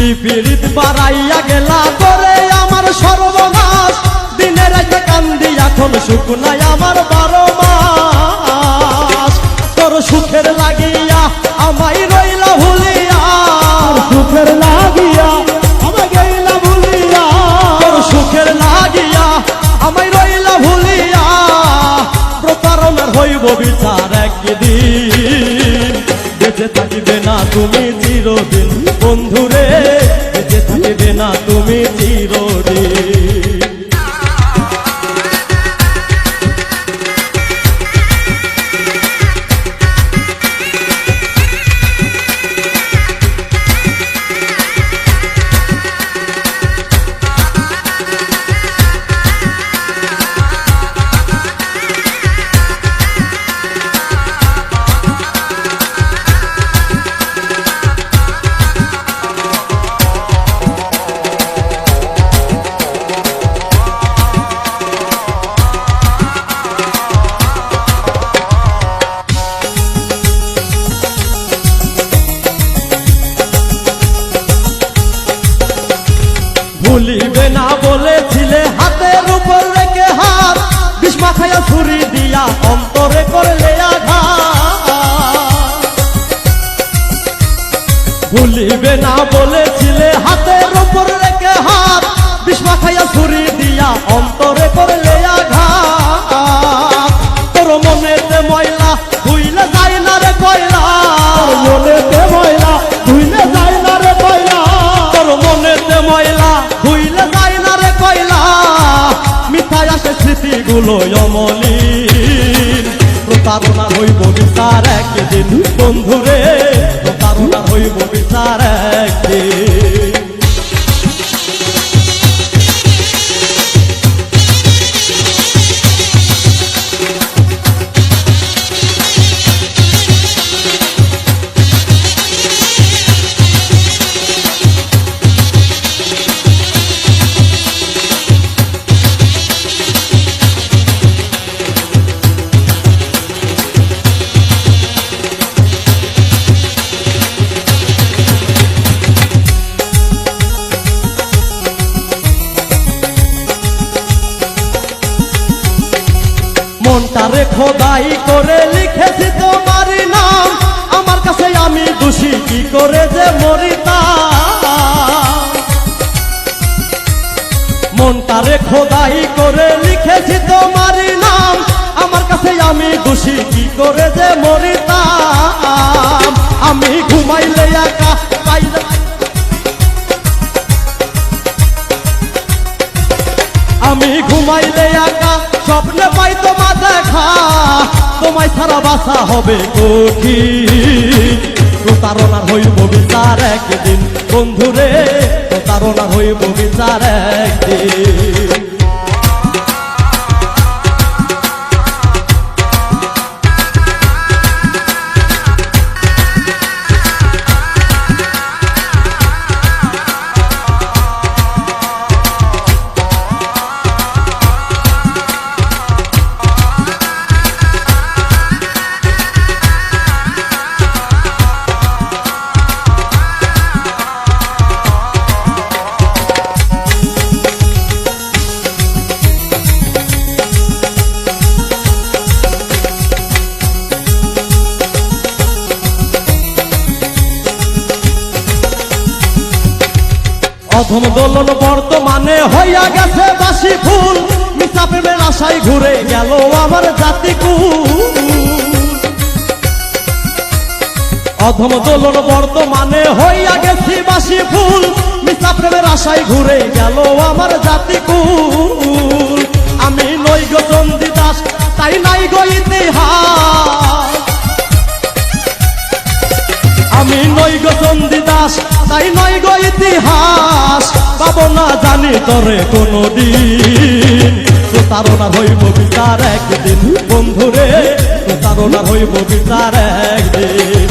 কি পীড়িত বাড়াইয়া গেলা করে আমার সর্বনাশ, দিনে রাতে কান্দি এখন সুখ নাই আমার 12 মাস। তোর সুখের লাগিয়া আমায় রইলা ভুলিয়া, সুখের লাগিয়া আমায় গেলা ভুলিয়া, তোর সুখের লাগিয়া আমায় রইলা ভুলিয়া, প্রতারণার হইব বিচার একদিন। বেঁচে থাকিবে না তুমি চিরদিন বন্ধুরে, বেঁচে থাকিবে না তুমি চিরদিন। ভুলিবে না বলেছিলে হাতের উপর রেখে হাত, বিষ মাখায়া ছুরি দিয়া অন্তরে করলে আঘাত। ভুলিবে না বলেছিলে হাতের উপর রেখে হাত, বিষ মাখায়া ছুরি দিয়া অন্তরে করলে আঘাত। তোর মনেতে ময়লা ধুইলে যায় না রে কয়লা, মনেতে ময়লা ধুইলে যায় না রে কয়লা, তোর মনেতে ময়লা ধুইলে যায় না রে কয়লা, মিথায় আসে স্মৃতিগুলো অমলিন। প্রতারণা হইব বিচার একদিন বন্ধুরে, প্রতারণা হইব বিচার একদিন। মনটারে খোদাই করে লিখেছি তোমারই নাম, আমার কাছে আমি দোষী কি করে যে মরিতাম। মনটারে খোদাই করে লিখেছি তোমারই নাম, আমার কাছে আমি দোষী কি করে যে মরিতাম। আমি ঘুমাইলে একা পাইলে, আমি ঘুমাইলে একা স্বপ্নে পাই তোমা দেখা, তোমায় ছাড়া বাঁচা হবে কঠিন। প্রতারণা হইব বিচার একদিন বন্ধুরে, প্রতারণা হইব বিচার একদিন। অধম দোলন বর্তমানে হইয়া গেছে বাসি ফুল, মিছা প্রেমের আশায় ঘুরে গেল আমার জাতিকুল। অধম দোলন বর্তমানে হইয়া গেছি বাসি ফুল, মিছা প্রেমের আশায় ঘুরে গেল আমার জাতিকুল। আমি নই গো চন্ডিদাস তাই নাই গো ইতিহাস, আমি নই গো চন্ডিদাস তাই নই গো ইতিহাস, পাবো না জানি তরে কোনদিন। প্রতারণা হইব বিচার একদিন বন্ধুরে, প্রতারণা হইব বিচার একদিন।